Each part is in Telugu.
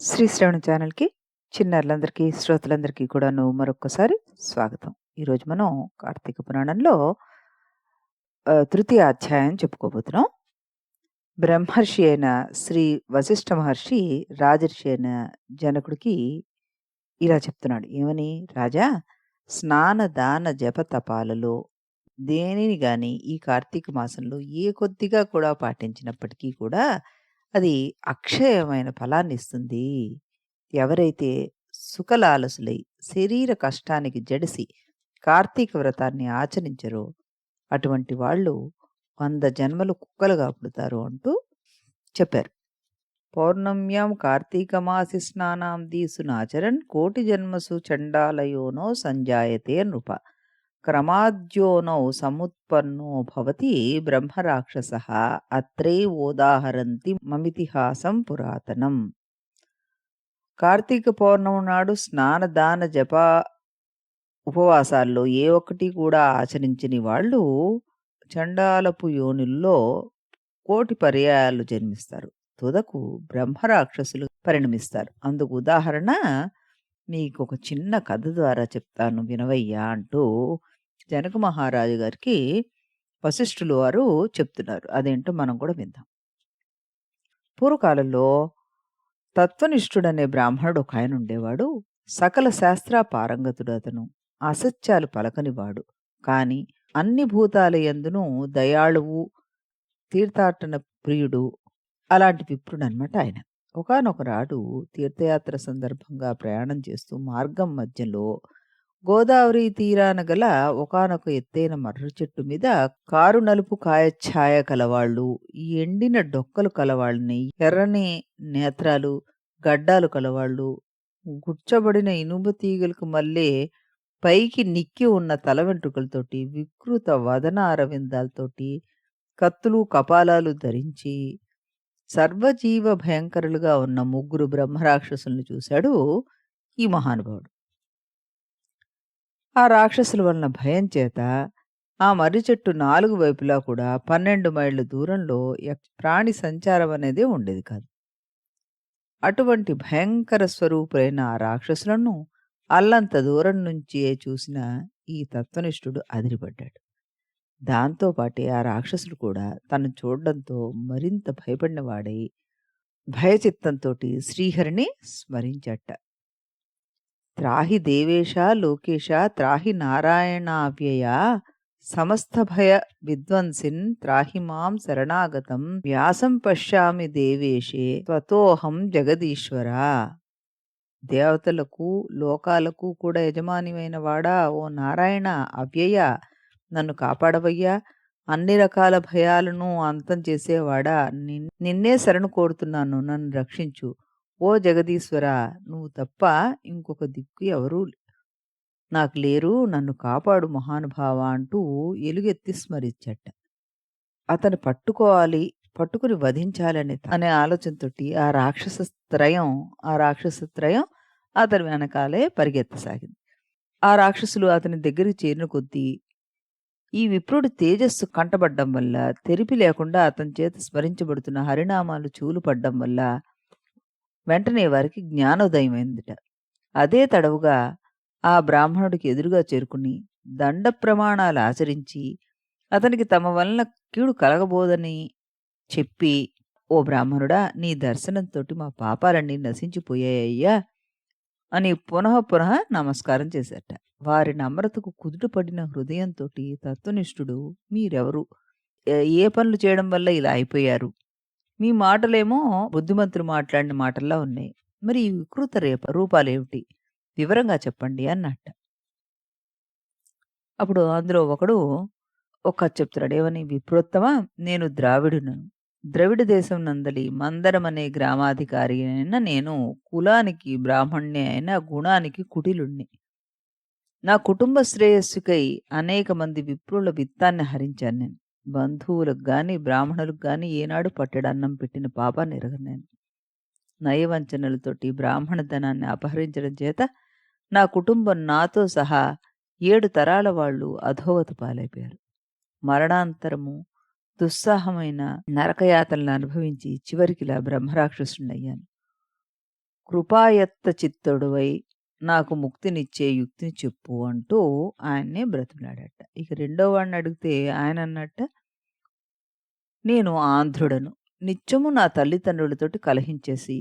శ్రీ శ్రవణ ఛానల్‌కి చిన్నారులందరికీ, శ్రోతలందరికీ కూడాను మరొక్కసారి స్వాగతం. ఈరోజు మనం కార్తీక పురాణంలో తృతీయ అధ్యాయం చెప్పుకోబోతున్నాం. బ్రహ్మర్షి అయిన శ్రీ వశిష్ఠ మహర్షి రాజర్షి అయిన జనకుడికి ఇలా చెప్తున్నాడు. ఏమని? రాజా, స్నాన, దాన, జప, తపాలలో దేనిని గాని ఈ కార్తీక మాసంలో ఏ కొద్దిగా కూడా పాటించినప్పటికీ కూడా అది అక్షయమైన ఫలాన్నిస్తుంది. ఎవరైతే సుఖలాలసులై శరీర కష్టానికి జడిసి కార్తీక వ్రతాన్ని ఆచరించరో అటువంటి వాళ్ళు 100 జన్మలు కుక్కలుగా పుడతారు అంటూ చెప్పారు. పౌర్ణమ్యాం కార్తీకమాసి స్నానాం దీసునాచరన్ కోటి జన్మసు చండాలయోనో సంజాయతే నృప క్రమాద్యోనౌ సముత్పన్నో భవతి బ్రహ్మరాక్షసః అత్రైవోదాహరంతి మమితిహాసం పురాతనం. కార్తీక పౌర్ణమి నాడు స్నాన, దాన, జప, ఉపవాసాల్లో ఏ ఒక్కటి కూడా ఆచరించని వాళ్ళు చండాలపు యోనుల్లో కోటి పర్యాయాలు జన్మిస్తారు. తుదకు బ్రహ్మరాక్షసులు పరిణమిస్తారు. అందుకు ఉదాహరణ మీకొక చిన్న కథ ద్వారా చెప్తాను వినవయ్యా అంటూ జనక మహారాజు గారికి వశిష్ఠులు వారు చెప్తున్నారు. అదేంటో మనం కూడా విందాం. పూర్వకాలంలో తత్వనిష్ఠుడనే బ్రాహ్మణుడు ఒక ఆయన ఉండేవాడు. సకల శాస్త్ర పారంగతుడు అతను. అసత్యాలు పలకనివాడు. కాని అన్ని భూతాల యందును దయాళువు, తీర్థాటన ప్రియుడు. అలాంటి విప్రుడనమాట ఆయన. ఒకానొక నాడు తీర్థయాత్ర సందర్భంగా ప్రయాణం చేస్తూ మార్గం మధ్యలో గోదావరి తీరాన గల ఒకానొక ఎత్తైన మర్రి చెట్టు మీద కారు నలుపు కాయఛాయ కలవాళ్ళు, ఈ ఎండిన డొక్కలు కలవాళ్ళని, ఎర్రని నేత్రాలు, గడ్డాలు కలవాళ్ళు, గుచ్చబడిన ఇనుము తీగలకు మళ్ళే పైకి నిక్కి ఉన్న తల వెంట్రుకలతోటి, వికృత వదన అరవిందాలతోటి, కత్తులు కపాలాలు ధరించి సర్వజీవ భయంకరులుగా ఉన్న 3 బ్రహ్మరాక్షసుల్ని చూశాడు ఈ మహానుభావుడు. ఆ రాక్షసుల వలన భయం చేత ఆ మర్రి చెట్టు 4 వైపులా కూడా 12 మైళ్ళ దూరంలో ప్రాణి సంచారం అనేదే ఉండేది కాదు. అటువంటి భయంకర స్వరూపులైన ఆ రాక్షసులను అల్లంత దూరం నుంచే చూసిన ఈ తత్వనిష్ఠుడు అదిరిపడ్డాడు. దాంతో పాటే ఆ రాక్షసుడు కూడా తనను చూడడంతో మరింత భయపడిన వాడై భయచిత్తంతోటి శ్రీహరిని స్మరించట. త్రాహి దేవేశ లోకేశ త్రాహి నారాయణావ్యయ సమస్త భయ విద్వంసిన్ త్రాహి మాం శరణాగతం వ్యాసం పశ్యామి దేవేశే త్వతోహం జగదీశ్వర. దేవతలకు లోకాలకు కూడా యజమానివైన వాడా, ఓ నారాయణ అవ్యయ, నన్ను కాపాడవయ్యా, అన్ని రకాల భయాలను అంతం చేసేవాడా, నిన్నే శరణు కోరుతున్నాను, నన్ను రక్షించు. ఓ జగదీశ్వర, నువ్వు తప్ప ఇంకొక దిక్కు ఎవరూ నాకు లేరు, నన్ను కాపాడు మహానుభావ అంటూ ఎలుగెత్తి స్మరించట. అతను పట్టుకుని వధించాలని అనే ఆలోచనతోటి ఆ రాక్షస త్రయం అతని వెనకాలే పరిగెత్తసాగింది. ఆ రాక్షసులు అతని దగ్గరికి చేరిన కొద్దీ ఈ విప్రుడి తేజస్సు కంటబడ్డం వల్ల, తెరిపి లేకుండా అతని చేత స్మరించబడుతున్న హరినామాలు చెవులు పడ్డం వల్ల వెంటనే వారికి జ్ఞానోదయమైందిట. అదే తడవుగా ఆ బ్రాహ్మణుడికి ఎదురుగా చేరుకుని దండ ప్రమాణాలు ఆచరించి అతనికి తమ వలన కీడు కలగబోదని చెప్పి, ఓ బ్రాహ్మణుడా, నీ దర్శనంతోటి మా పాపాలన్నీ నశించిపోయాయ్యా అని పునః పునః నమస్కారం చేశారట. వారి నమ్రతకు కుదుటపడిన హృదయంతోటి తత్వనిష్ఠుడు, మీరెవరు? ఏ పనులు చేయడం వల్ల ఇలా అయిపోయారు? మీ మాటలేమో బుద్ధిమంతులు మాట్లాడిన మాటల్లా ఉన్నాయి. మరి ఈ వికృత రూపాలేమిటి? వివరంగా చెప్పండి అన్నట్ట. అప్పుడు అందులో ఒకడు ఒక కథ చెప్తున్నాడు. ఏమని? విప్రోత్తమ, నేను ద్రావిడునను. ద్రవిడ దేశం నందలి మందరం అనే గ్రామాధికారి అయిన నేను కులానికి బ్రాహ్మణ్ణి అయిన గుణానికి కుటిలుణ్ణి. నా కుటుంబ శ్రేయస్సుకై అనేక మంది విప్రుల విత్తాన్ని హరించాను నేను. బంధువులకు గాని బ్రాహ్మణులకు గాని ఏనాడు పట్టెడన్నం పెట్టిన పాపాన్ని ఎరగను నేను. నయవంచనలతోటి బ్రాహ్మణ ధనాన్ని అపహరించడం చేత నా కుటుంబం నాతో సహా 7 తరాల వాళ్ళు అధోగతి పాలైపోయారు. మరణాంతరము దుస్సాహమైన నరకయాతనలు అనుభవించి చివరికిలా బ్రహ్మరాక్షసుడినయ్యాను. కృపాయత్త చిత్తుడువై నాకు ముక్తినిచ్చే యుక్తిని చెప్పు అంటూ ఆయన్నే బ్రతిమలాడట. ఇక రెండో వాడిని అడిగితే ఆయనన్నట్ట, నేను ఆంధ్రుడను. నిత్యము నా తల్లిదండ్రులతోటి కలహించేసి,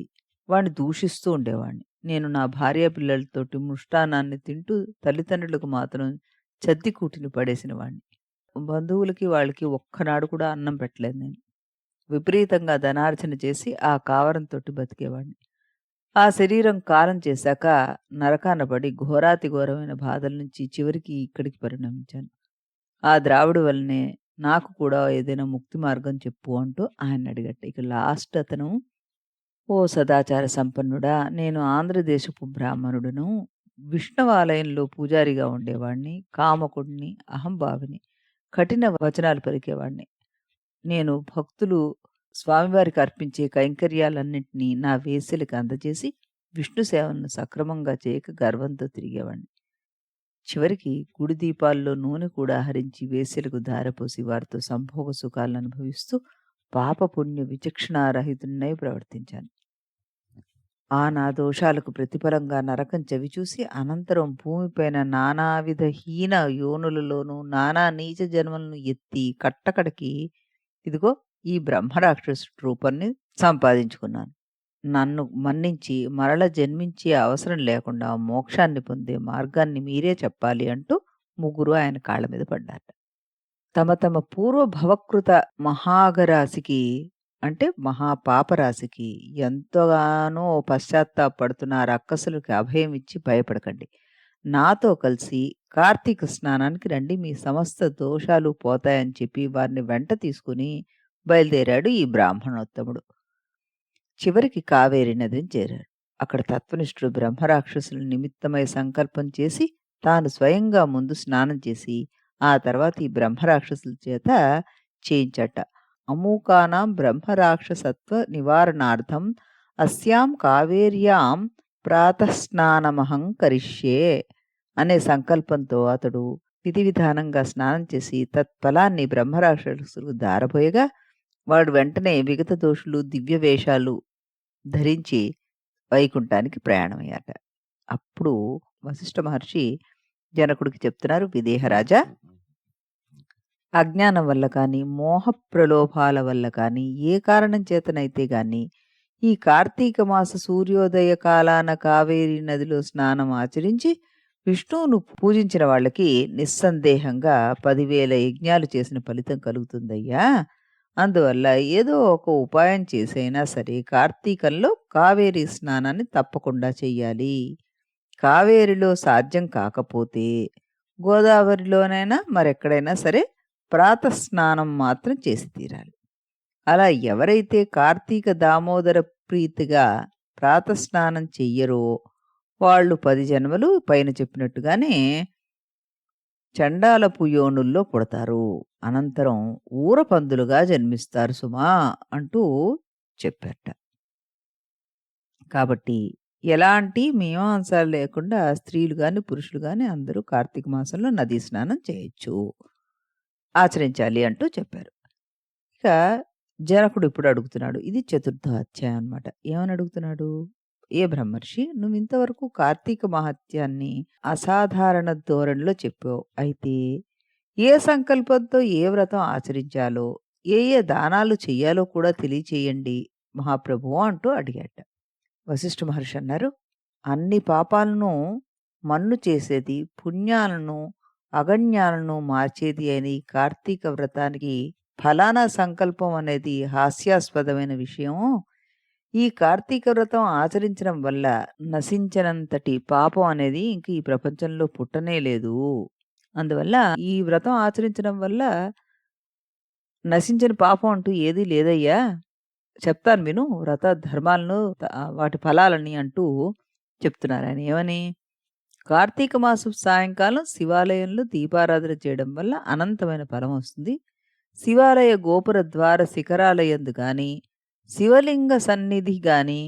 వాడిని దూషిస్తూ ఉండేవాడిని. నేను నా భార్య పిల్లలతోటి మృష్టాన్నాన్ని తింటూ తల్లిదండ్రులకు మాత్రం చద్దికూటిని పడేసిన వాడిని. బంధువులకి వాళ్ళకి ఒక్కనాడు కూడా అన్నం పెట్టలేదు నేను. విపరీతంగా ధనార్జన చేసి ఆ కావరంతోటి బతికేవాడిని. ఆ శరీరం కాలం చేశాక నరకాన పడి ఘోరాతి ఘోరమైన బాధల నుంచి చివరికి ఇక్కడికి పరిణమించాను. ఆ ద్రావుడి వల్లనే నాకు కూడా ఏదైనా ముక్తి మార్గం చెప్పు అంటూ ఆయన్నడిగట. ఇక లాస్ట్ అతను, ఓ సదాచార సంపన్నుడా! నేను ఆంధ్రదేశపు బ్రాహ్మణుడును. విష్ణువాలయంలో పూజారిగా ఉండేవాడిని. కామకుడిని, అహంభావిని. కఠిన వచనాలు పలికేవాడిని. నేను భక్తులు స్వామివారికి అర్పించే కైంకర్యాలన్నింటినీ నా వేశ్యలకు అందజేసి విష్ణు సేవలను సక్రమంగా చేయక గర్వంతో తిరిగేవాడిని. చివరికి గుడి దీపాల్లో నూనె కూడా హరించి వేశ్యలకు ధారపోసి వారితో సంభోగ సుఖాలను అనుభవిస్తూ పాపపుణ్య విచక్షణారహితున్నై ప్రవర్తించాను. ఆ నా దోషాలకు ప్రతిఫలంగా నరకం చవిచూసి అనంతరం భూమిపైన నానావిధ హీన యోనులలోనూ నానా నీచ జన్మలను ఎత్తి కట్టకడకి ఇదిగో ఈ బ్రహ్మరాక్షసుడి రూపాన్ని సంపాదించుకున్నాను. నన్ను మన్నించి మరల జన్మించే అవసరం లేకుండా మోక్షాన్ని పొందే మార్గాన్ని మీరే చెప్పాలి అంటూ ముగ్గురు ఆయన కాళ్ళ మీద పడ్డారట. తమ తమ పూర్వ భవకృత మహాగరాశికి అంటే మహాపాపరాశికి ఎంతగానో పశ్చాత్తాపడుతున్న ఆ రక్కసులకి అభయం ఇచ్చి భయపడకండి. నాతో కలిసి కార్తీక స్నానానికి రండి, మీ సమస్త దోషాలు పోతాయని చెప్పి వారిని వెంట తీసుకుని బయలుదేరాడు ఈ బ్రాహ్మణోత్తముడు. చివరికి కావేరి నదిని చేరారు. అక్కడ తత్వనిష్ఠుడు బ్రహ్మరాక్షసుల నిమిత్తమై సంకల్పం చేసి తాను స్వయంగా ముందు స్నానం చేసి ఆ తర్వాత ఈ బ్రహ్మరాక్షసుల చేత చేయించట. అమూకానాం బ్రహ్మరాక్షసత్వ నివారణార్థం అస్యాం కావేర్యాం ప్రాతఃస్నానమహం కరిష్యే అనే సంకల్పంతో అతడు విధి విధానంగా స్నానం చేసి తత్ఫలాన్ని బ్రహ్మరాక్షసులకు దారబోయగా వాడు వెంటనే విగత దోషులు దివ్య వేషాలు ధరించి వైకుంఠానికి ప్రయాణమయ్యాట. అప్పుడు వశిష్ఠ మహర్షి జనకుడికి చెప్తున్నారు, విదేహరాజా, అజ్ఞానం వల్ల కానీ మోహ ప్రలోభాల వల్ల కానీ ఏ కారణం చేతనైతే గాని ఈ కార్తీక మాస సూర్యోదయ కాలాన కావేరీ నదిలో స్నానం ఆచరించి విష్ణువును పూజించిన వాళ్ళకి నిస్సందేహంగా 10,000 యజ్ఞాలు చేసిన ఫలితం కలుగుతుందయ్యా. అందువల్ల ఏదో ఒక ఉపాయం చేసైనా సరే కార్తీకంలో కావేరీ స్నానాన్ని తప్పకుండా చెయ్యాలి. కావేరిలో సాధ్యం కాకపోతే గోదావరిలోనైనా మరెక్కడైనా సరే ప్రాతఃస్నానం మాత్రం చేసి తీరాలి. అలా ఎవరైతే కార్తీక దామోదర ప్రీతిగా ప్రాతఃస్నానం చెయ్యరో వాళ్ళు 10 జన్మలు పైన చెప్పినట్టుగానే చండాలపు యోనుల్లో పుడతారు. అనంతరం ఊరపందులుగా జన్మిస్తారు సుమా అంటూ చెప్పారట. కాబట్టి ఎలాంటి మీమాంస లేకుండా స్త్రీలు గాని, పురుషులు గాని అందరూ కార్తీక మాసంలో నదీ స్నానం చేయొచ్చు, ఆచరించాలి అంటూ చెప్పారు. ఇక జనకుడు ఇప్పుడు అడుగుతున్నాడు. ఇది చతుర్థ అధ్యాయం అన్నమాట. ఏమని అడుగుతున్నాడు? ఏ బ్రహ్మర్షి, నువ్వు ఇంతవరకు కార్తీక మహత్యాన్ని అసాధారణ ధోరణిలో చెప్పావు. అయితే ఏ సంకల్పంతో ఏ వ్రతం ఆచరించాలో, ఏ ఏ దానాలు చెయ్యాలో కూడా తెలియచేయండి మహాప్రభువు అంటూ అడిగాట. వశిష్ఠ మహర్షి అన్నారు, అన్ని పాపాలను మన్ను చేసేది, పుణ్యాలను అగణ్యాలను మార్చేది అయిన ఈ కార్తీక వ్రతానికి ఫలానా సంకల్పం అనేది హాస్యాస్పదమైన విషయం. ఈ కార్తీక వ్రతం ఆచరించడం వల్ల నశించనంతటి పాపం అనేది ఇంక ఈ ప్రపంచంలో పుట్టనే లేదు. అందువల్ల ఈ వ్రతం ఆచరించడం వల్ల నశించని పాపం అంటూ ఏదీ లేదయ్యా. చెప్తాను విను వ్రత ధర్మాలను వాటి ఫలాలని అంటూ చెప్తున్నారు ఆయన. ఏమని? కార్తీక మాసం సాయంకాలం శివాలయంలో దీపారాధన చేయడం వల్ల అనంతమైన ఫలం వస్తుంది. శివాలయ గోపుర ద్వార శిఖరాలయందు గాని శివలింగ సన్నిధి గాని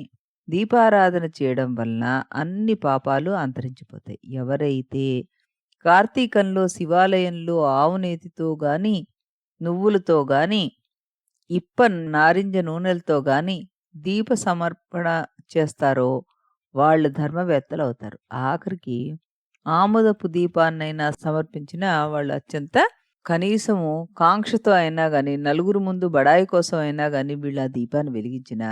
దీపారాధన చేయడం వలన అన్ని పాపాలు అంతరించిపోతాయి. ఎవరైతే కార్తీకంలో శివాలయంలో ఆవునేతితో గాని నువ్వులతో గాని ఇప్ప నారింజ నూనెలతో గాని దీప సమర్పణ చేస్తారో వాళ్ళు ధర్మవేత్తలవుతారు. ఆఖరికి ఆమోదపు దీపాన్నైనా సమర్పించినా వాళ్ళు అత్యంత కనీసము కాంక్షతో అయినా గాని, నలుగురు ముందు బడాయి కోసం అయినా గాని వీళ్ళు ఆ దీపాన్ని వెలిగించినా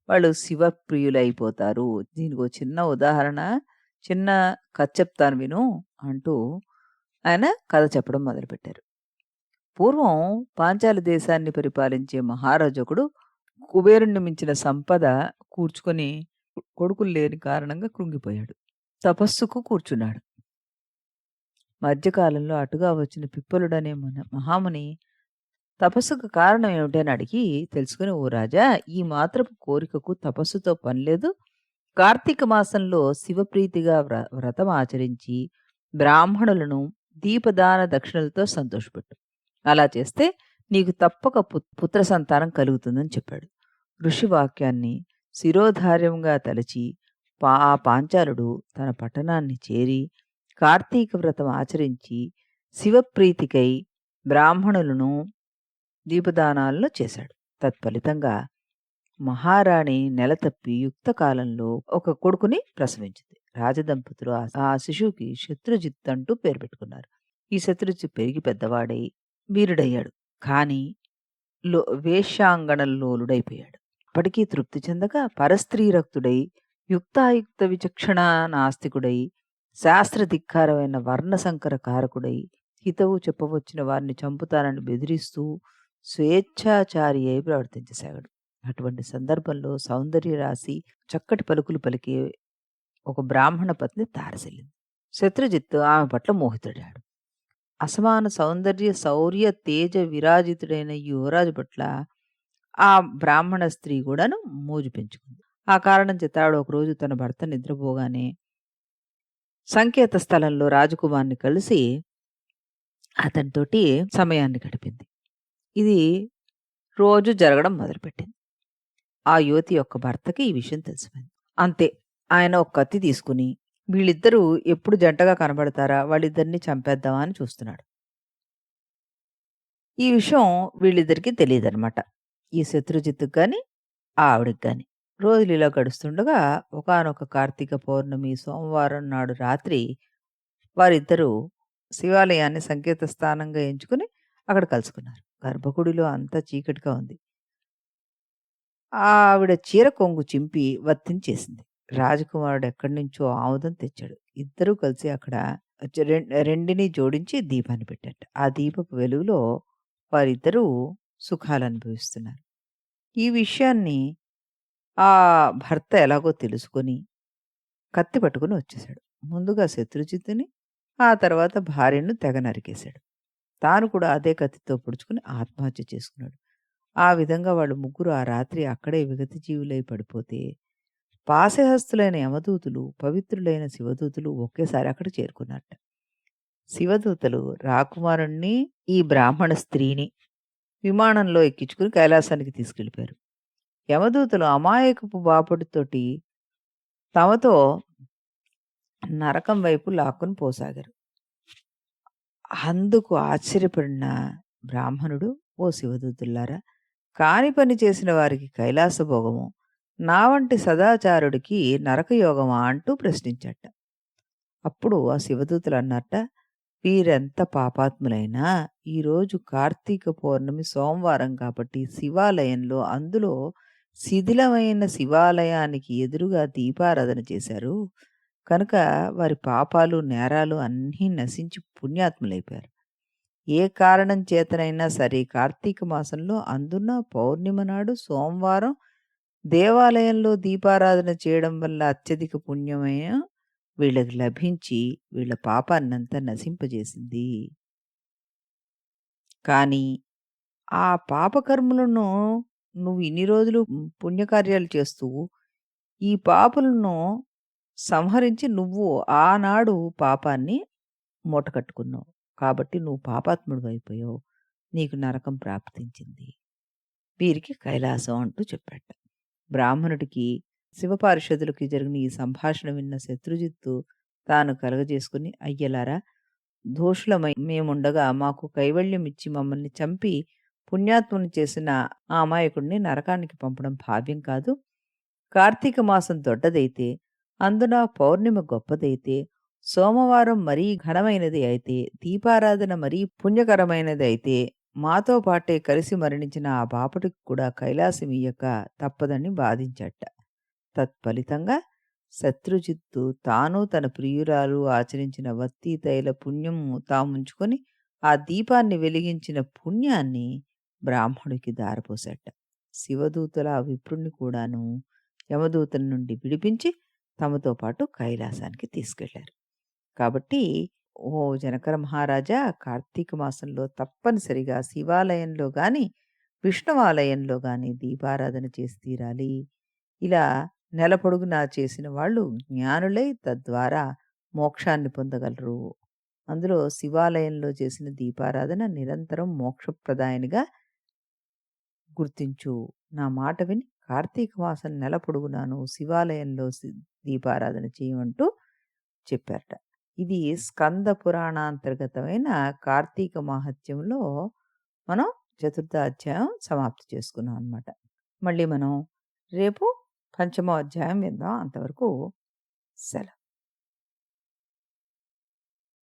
వాళ్ళు శివప్రియులైపోతారు. దీనికో చిన్న ఉదాహరణ, చిన్న కథ చెప్తాను విను అంటూ ఆయన కథ చెప్పడం మొదలుపెట్టారు. పూర్వం పాంచాల దేశాన్ని పరిపాలించే మహారాజొకడు కుబేరుణ్ణి మించిన సంపద కూర్చుకొని కొడుకులు లేని కారణంగా కృంగిపోయాడు. తపస్సుకు కూర్చున్నాడు. మధ్యకాలంలో అటుగా వచ్చిన పిప్పలుడనే మహాముని తపస్సుకు కారణం ఏమిటని అడిగి తెలుసుకుని, ఓ రాజా, ఈ మాత్రపు కోరికకు తపస్సుతో పనిలేదు. కార్తీక మాసంలో శివప్రీతిగా వ్రతం ఆచరించి బ్రాహ్మణులను దీపదాన దక్షిణలతో సంతోషపెట్టు. అలా చేస్తే నీకు తప్పక పుత్ర సంతానం కలుగుతుందని చెప్పాడు. ఋషి వాక్యాన్ని శిరోధార్యంగా తలచి ఆ పాంచాలుడు తన పట్టణాన్ని చేరి కార్తీక వ్రతం ఆచరించి శివప్రీతికై బ్రాహ్మణులను దీపదానాలను చేశాడు. తత్ఫలితంగా మహారాణి నెల తప్పి యుక్త కాలంలో ఒక కొడుకుని ప్రసవించింది. రాజదంపతులు ఆ శిశువుకి శత్రుజిత్ అంటూ పేరు పెట్టుకున్నారు. ఈ శత్రుజిత్ పెరిగి పెద్దవాడై వీరుడయ్యాడు. కానీ వేశ్యాంగణలోలుడైపోయాడు. అప్పటికీ తృప్తి చెందక పరస్త్రీరక్తుడై యుక్తాయుక్త విచక్షణ నాస్తికుడై శాస్త్రధిక్కారమైన వర్ణసంకర కారకుడై హితవు చెప్పవచ్చిన వారిని చంపుతానని బెదిరిస్తూ స్వేచ్ఛాచారి అయి ప్రవర్తించసాగాడు. అటువంటి సందర్భంలో సౌందర్య రాశి చక్కటి పలుకులు పలికే ఒక బ్రాహ్మణ పత్ని తారసిల్లింది. శత్రుజిత్తు ఆమె పట్ల మోహితుడాడు. అసమాన సౌందర్య శౌర్య తేజ విరాజితుడైన యువరాజు పట్ల ఆ బ్రాహ్మణ స్త్రీ కూడాను మోజు పెంచుకుంది. ఆ కారణం చేత ఆవిడ ఒకరోజు తన భర్త నిద్రపోగానే సంకేత స్థలంలో రాజకుమార్ని కలిసి అతనితోటి సమయాన్ని గడిపింది. ఇది రోజు జరగడం మొదలుపెట్టింది. ఆ యువతి యొక్క భర్తకి ఈ విషయం తెలిసిపోయింది. అంతే, ఆయన ఒక కత్తి తీసుకుని వీళ్ళిద్దరూ ఎప్పుడు జంటగా కనబడతారా, వాళ్ళిద్దరిని చంపేద్దామా అని చూస్తున్నాడు. ఈ విషయం వీళ్ళిద్దరికీ తెలియదనమాట. ఈ శత్రుజిత్తుకు గాని ఆవిడకి గాని. రోజులు ఇలా గడుస్తుండగా ఒకానొక కార్తీక పౌర్ణమి సోమవారం నాడు రాత్రి వారిద్దరూ శివాలయాన్ని సంకేత స్థానంగా ఎంచుకుని అక్కడ కలుసుకున్నారు. గర్భగుడిలో అంతా చీకటిగా ఉంది. ఆవిడ చీర కొంగు చింపి వర్తించేసింది. రాజకుమారుడు ఎక్కడి నుంచో ఆముదం తెచ్చాడు. ఇద్దరూ కలిసి అక్కడ రెండిని జోడించి దీపాన్ని పెట్టారట. ఆ దీపపు వెలుగులో వారిద్దరూ సుఖాలు అనుభవిస్తున్నారు. ఈ విషయాన్ని ఆ భర్త ఎలాగో తెలుసుకొని కత్తి పట్టుకుని వచ్చేసాడు. ముందుగా శత్రుజిత్తుని, ఆ తర్వాత భార్యను తెగ నరికేశాడు. తాను కూడా అదే కత్తితో పొడుచుకుని ఆత్మహత్య చేసుకున్నాడు. ఆ విధంగా వాళ్ళు ముగ్గురు ఆ రాత్రి అక్కడే విగత జీవులై పడిపోతే పాశహస్తులైన యమదూతులు, పవిత్రులైన శివదూతులు ఒకేసారి అక్కడ చేరుకున్నట్ట. శివదూతలు రాకుమారుణ్ణి, ఈ బ్రాహ్మణ స్త్రీని విమానంలో ఎక్కించుకుని కైలాసానికి తీసుకెళ్ళిపోయారు. యమదూతలు అమాయకపు బాపడితోటి తమతో నరకం వైపు లాక్కుని పోసాగారు. అందుకు ఆశ్చర్యపడిన బ్రాహ్మణుడు, ఓ శివదూతుల్లారా, కాని పని చేసిన వారికి కైలాస భోగము, నా వంటి సదాచారుడికి నరకయోగమా అంటూ ప్రశ్నించట. అప్పుడు ఆ శివదూతలు అన్నట్ట, వీరెంత పాపాత్ములైనా ఈరోజు కార్తీక పౌర్ణమి సోమవారం కాబట్టి శివాలయంలో, అందులో శిథిలమైన శివాలయానికి ఎదురుగా దీపారాధన చేశారు. కనుక వారి పాపాలు నేరాలు అన్నీ నశించి పుణ్యాత్ములైపోయారు. ఏ కారణం చేతనైనా సరే కార్తీక మాసంలో అందున పౌర్ణిమ నాడు సోమవారం దేవాలయంలో దీపారాధన చేయడం వల్ల అత్యధిక పుణ్యమైన వీళ్ళకి లభించి వీళ్ళ పాపాన్నంతా నశింపజేసింది. కానీ ఆ పాపకర్మలను నువ్వు ఇన్ని రోజులు పుణ్యకార్యాలు చేస్తూ ఈ పాపులను సంహరించి నువ్వు ఆనాడు పాపాన్ని మూటకట్టుకున్నావు. కాబట్టి నువ్వు పాపాత్ముడు అయిపోయావు. నీకు నరకం ప్రాప్తించింది. వీరికి కైలాసం అంటూ చెప్పాట. బ్రాహ్మణుడికి శివపారిషదులకి జరిగిన ఈ సంభాషణ విన్న శత్రుజిత్తు తాను కలగజేసుకుని, అయ్యలారా, దోషులమై మేముండగా మాకు కైవల్యం ఇచ్చి మమ్మల్ని చంపి పుణ్యాత్ముని చేసిన ఆ అమాయకుడిని నరకానికి పంపడం భావ్యం కాదు. కార్తీక మాసం దొడ్డదైతే అందున పౌర్ణిమ గొప్పదైతే, సోమవారం మరీ ఘనమైనది అయితే, దీపారాధన మరీ పుణ్యకరమైనది అయితే, మాతో పాటే కలిసి మరణించిన ఆ బాపటికి కూడా కైలాసమియ్యక తప్పదని బాధించట. తత్ఫలితంగా శత్రుజిత్తు తాను తన ప్రియురాలు ఆచరించిన వత్తీ తైల పుణ్యము తాముంచుకొని ఆ దీపాన్ని వెలిగించిన పుణ్యాన్ని బ్రాహ్మణుడికి దారపోసట. శివదూతల ఆ విప్రుణ్ణి కూడాను యమదూతల నుండి విడిపించి తమతో పాటు కైలాసానికి తీసుకెళ్లారు. కాబట్టి ఓ జనకర మహారాజా, కార్తీక మాసంలో తప్పనిసరిగా శివాలయంలో గాని, విష్ణువాలయంలో గాని దీపారాధన చేసి తీరాలి. ఇలా నెల పొడుగునా చేసిన వాళ్ళు జ్ఞానులై తద్వారా మోక్షాన్ని పొందగలరు. అందులో శివాలయంలో చేసిన దీపారాధన నిరంతరం మోక్షప్రదాయనిగా గుర్తించు. నా మాట విని కార్తీక మాసం నెల పొడుగునాను శివాలయంలో దీపారాధన చేయమంటూ చెప్పారట. ఇది స్కంద పురాణాంతర్గతమైన కార్తీక మాహత్యంలో మనం చతుర్థ అధ్యాయం సమాప్తి చేసుకున్నాం అన్నమాట. మళ్ళీ మనం రేపు పంచమో అధ్యాయం విందాం. అంతవరకు సెలవు.